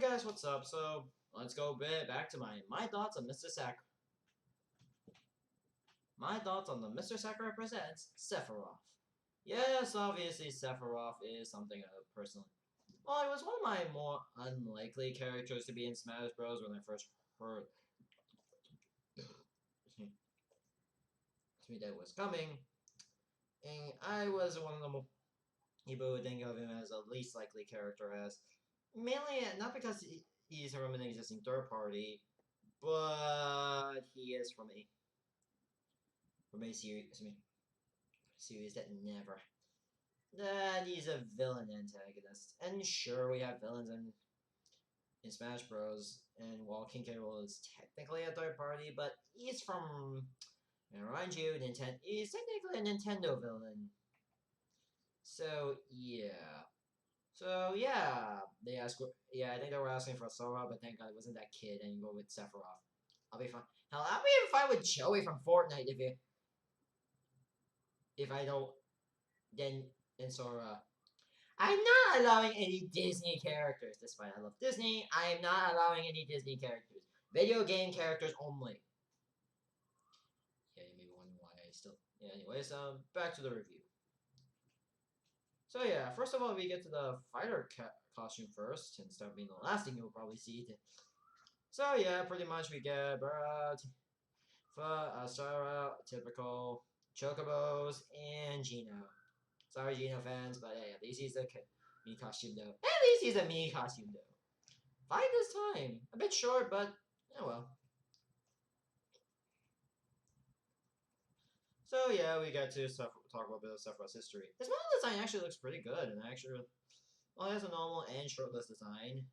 guys, what's up? So let's go back to my thoughts on Mr. Sakurai. My thoughts on the Mr. Sakurai presents Sephiroth. Yes, obviously Sephiroth is something I personally. Well, it was one of my more unlikely characters to be in Smash Bros. When I first heard that it was coming, and I was one of the people who think of him as the least likely character, as mainly not because he's from an existing third party, but he is from a series that never. That he's a villain antagonist, and sure we have villains in Smash Bros. And while King K. Rool is technically a third party, but he's from. And remind you, Nintendo. He's technically a Nintendo villain. So yeah. So yeah, they asked. Yeah, I think they were asking for Sora, but thank God it wasn't that kid, and you go with Sephiroth. I'll be fine. Hell, I'll be even fine with Joey from Fortnite if I don't then Sora. I'm not allowing any Disney characters. Despite I love Disney, I am not allowing any Disney characters. Video game characters only. Yeah, you may be wondering why I still. Yeah. Anyways, back to the review. So yeah, first of all, we get to the fighter costume first, and start being the last thing you'll probably see. So yeah, pretty much we get Sarah, typical Chocobos, and Gino. Sorry, Gino fans, but yeah, at least he's a me costume though. At least he's a me costume though. Fight this time. A bit short, but oh well. So yeah, we got to talk about a bit of Sephiroth's history. His model design actually looks pretty good, and actually, well, it has a normal and shortlist design.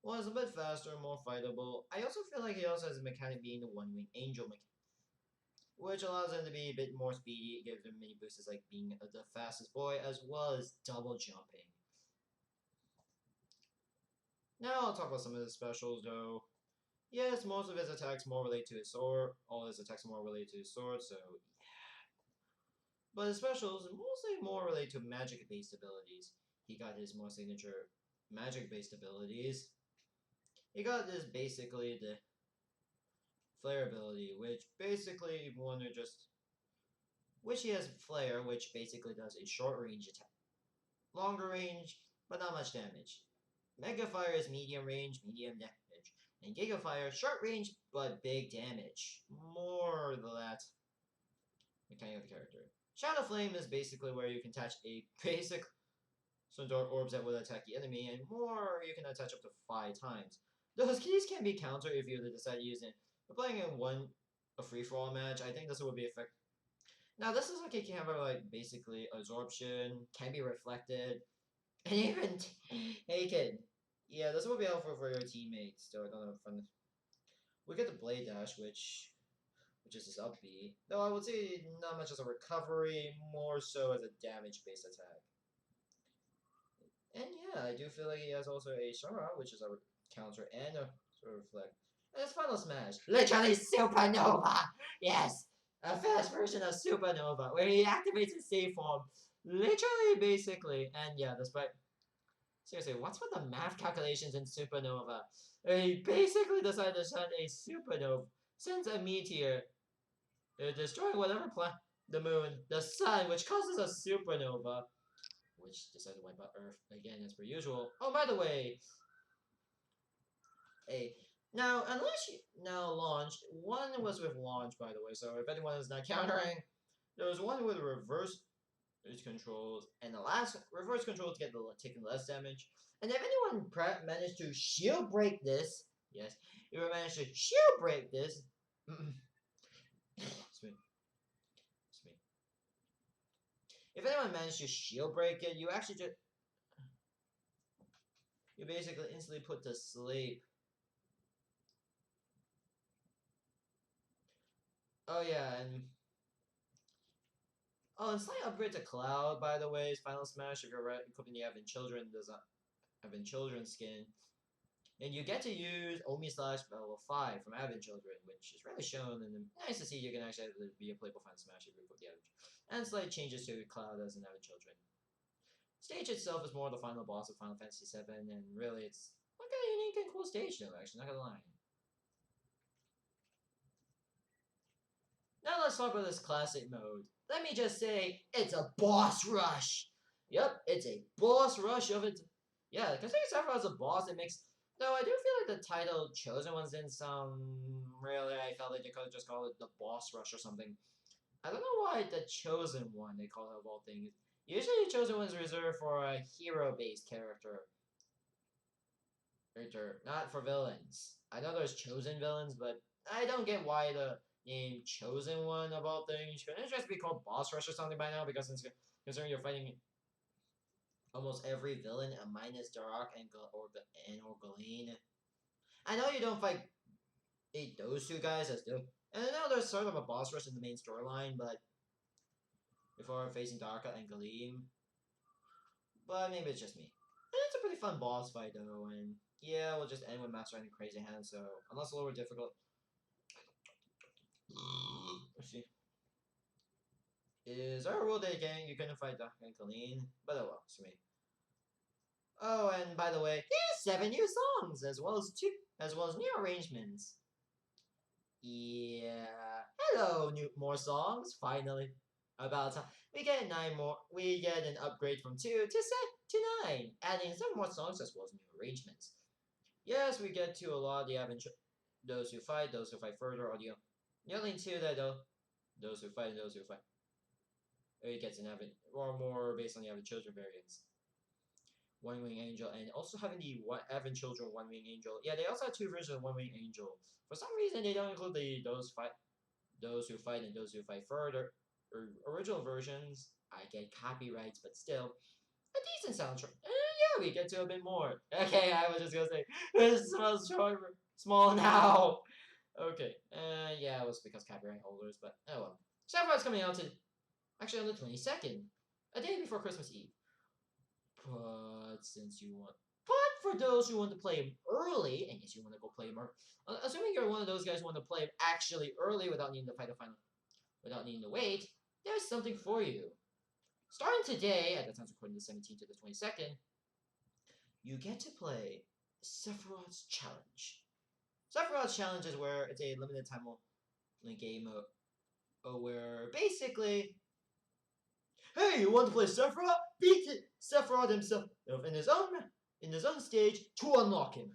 Well, it's a bit faster, more fightable. I also feel like he also has a mechanic being the one-wing angel mechanic, which allows him to be a bit more speedy. It gives him many boosts like being the fastest boy, as well as double jumping. Now I'll talk about some of his specials, though. Yes, most of his attacks more relate to his sword. All his attacks are more related to his sword, so yeah. But his specials mostly more relate to magic-based abilities. He got his more signature magic-based abilities. He got this basically the flare ability, which basically which he has flare, which basically does a short range attack. Longer range, but not much damage. Mega Fire is medium range, medium damage. And Giga Fire, short range, but big damage. More than that mechanic of the character. Shadow Flame is basically where you can attach a basic some dark orbs that will attack the enemy, and more you can attach up to 5 times. Those keys can be countered if you decide to use it. We're playing in a free-for-all match. I think this would be effective. Now this is like a camera like basically absorption, can be reflected, and even taken. Yeah, this will be helpful for your teammates. So I don't know fun. We get the Blade Dash, which is his up B. Though I would say not much as a recovery, more so as a damage-based attack. And yeah, I do feel like he has also a Shara, which is a counter and a sort of reflect. And his final smash, literally Supernova! Yes! A fast version of Supernova, where he activates his save form. Literally, basically. And yeah, despite... Seriously, what's with the math calculations in Supernova? He basically decided to send a Supernova, sends a meteor, destroying whatever planet, the moon, the sun, which causes a Supernova, which decided to wipe out Earth again as per usual. Oh, by the way, now launched, one was with launch, by the way, so if anyone is not countering, there was one with reverse controls, and the last reverse controls get taking less damage. And if anyone managed to shield break this, yes, if you managed to shield break this, it's me. If anyone managed to shield break it, you actually you basically instantly put to sleep. Oh yeah, and slight upgrade to Cloud, by the way, is Final Smash if you're equipping the Having Children skin. And you get to use Omi Slash level 5 from Having Children, which is really shown, and nice to see you can actually be a playable Final Smash if you equip the Having Children. And slight changes to Cloud as an Having Children. Stage itself is more the final boss of Final Fantasy VII, and really it's Look at a unique and cool stage though, actually, not gonna lie. Now let's talk about this classic mode. Let me just say, it's a boss rush! Yep, it's a boss rush of it. Yeah, considering Sephiroth's a boss, it makes... Though I do feel like the title Chosen Ones didn't sound... Really, I felt like they could have just called it the boss rush or something. I don't know why the Chosen One, they call it of all things. Usually the Chosen One is reserved for a hero-based character. Not for villains. I know there's chosen villains, but I don't get why the name Chosen One of all things. Couldn't it just be called Boss Rush or something by now? Because considering you're fighting almost every villain minus Dark and Galeen. I know you don't fight those two guys as dope. And I know there's sort of a boss rush in the main storyline, but before facing Darka and Galeem. But maybe it's just me. And it's a pretty fun boss fight though, and yeah, we'll just end with Master and Crazy Hand, so unless lower difficult. Let's see. Is there a rule that you couldn't fight Darka and Galeem? But oh well, it's me. Oh, and by the way, here's 7 new songs, as well as new arrangements. Yeah. Hello, more songs, finally. About time. We get 9 more. We get an upgrade from 2 to 9, adding some more songs as well as new arrangements. Yes, we get to a lot of the those who fight further, or the only 2 that those who fight and those who fight. It gets an or more based on the Avid Children variants. One Wing Angel, and also having the Evan Children One Wing Angel. Yeah, they also have 2 versions of One Wing Angel. For some reason, they don't include those who fight and those who fight further. Original versions. I get copyrights, but still, a decent soundtrack. Yeah, we get to a bit more. Okay, I was just gonna say this smells shorter, small now. Okay, yeah, it was because copyright holders, but oh well. Sephiroth's coming out actually on the 22nd, a day before Christmas Eve. But for those who want to play him early, and yes, you want to go play him assuming you're one of those guys who want to play him actually early without needing to fight the final, without needing to wait, there's something for you. Starting today, at the time of recording the 17th to the 22nd, you get to play Sephiroth's Challenge. Sephiroth's Challenge is where it's a limited time only game where basically, hey, you want to play Sephiroth? Beat Sephiroth himself in his own stage to unlock him.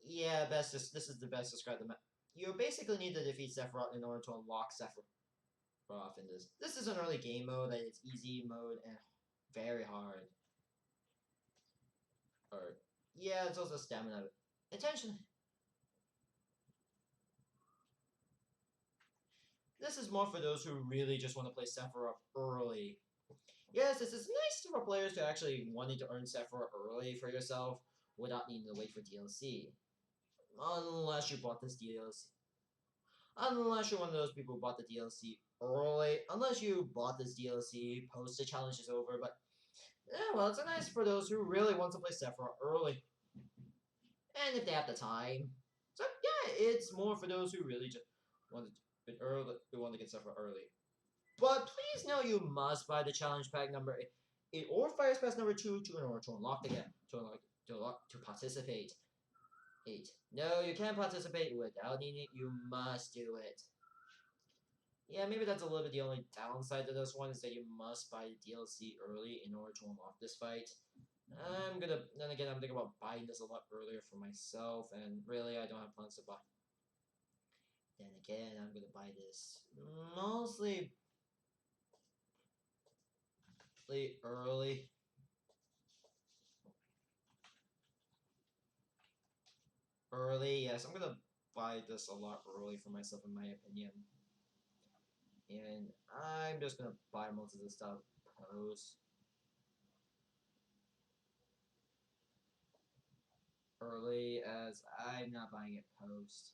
Yeah, this is the best described. You basically need to defeat Sephiroth in order to unlock Sephiroth in this. This is an early game mode, and it's easy mode and very hard. Or yeah, it's also stamina. Attention. This is more for those who really just want to play Sephiroth early. Yes, this is nice for players to actually wanting to earn Sephiroth early for yourself without needing to wait for DLC. Unless you bought this DLC. Unless you're one of those people who bought the DLC early. Unless you bought this DLC post the challenge is over, but yeah, well, it's nice for those who really want to play Sephiroth early. And if they have the time. So yeah, it's more for those who really just want to get Sephiroth early. But please know you must buy the challenge pack number 8 or Fire Pass number 2 in order to unlock the game, to participate. 8. No, you can't participate without needing it. You must do it. Yeah, maybe that's a little bit the only downside to this one is that you must buy the DLC early in order to unlock this fight. Then again, I'm thinking about buying this a lot earlier for myself, and really, I don't have plans to buy. Then again, I'm gonna buy this mostly early. Yes, I'm gonna buy this a lot early for myself, in my opinion. And I'm just gonna buy most of this stuff post. Early, as I'm not buying it post.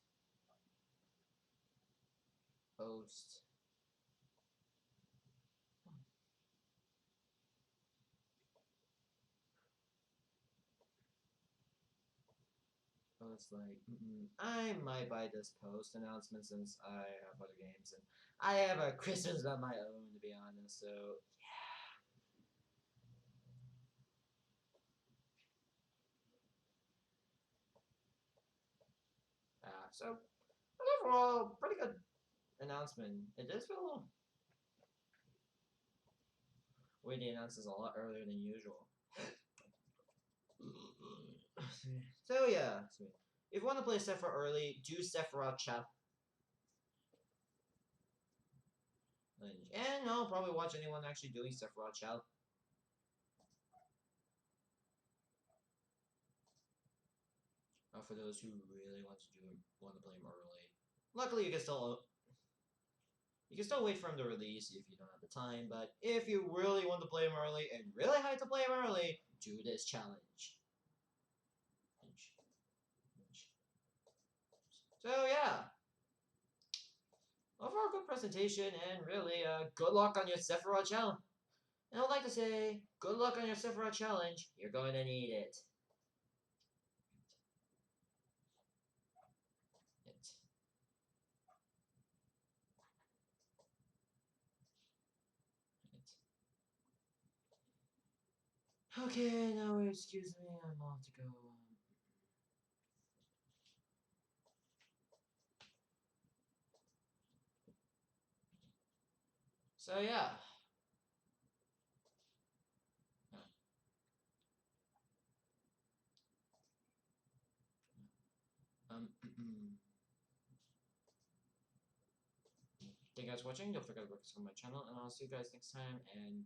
It's like, I might buy this post announcement since I have other games and I have a Christmas of my own, to be honest, so So overall, pretty good announcement. It does feel a little weird. They announced this a lot earlier than usual. So yeah, if you want to play Sephiroth early, do Sephiroth Chapter. And no, probably watch anyone actually doing Sephiroth Chapter. For those who really want to play him early. Luckily, you can still wait for him to release if you don't have the time. But if you really want to play him early and really hard to play him early, do this challenge. So yeah, overall good presentation and really good luck on your Sephiroth challenge. And I'd like to say, good luck on your Sephiroth challenge. You're going to need it. Okay, now excuse me, I'm off to go. So yeah. Thank you guys for watching. Don't forget to subscribe to my channel, and I'll see you guys next time. And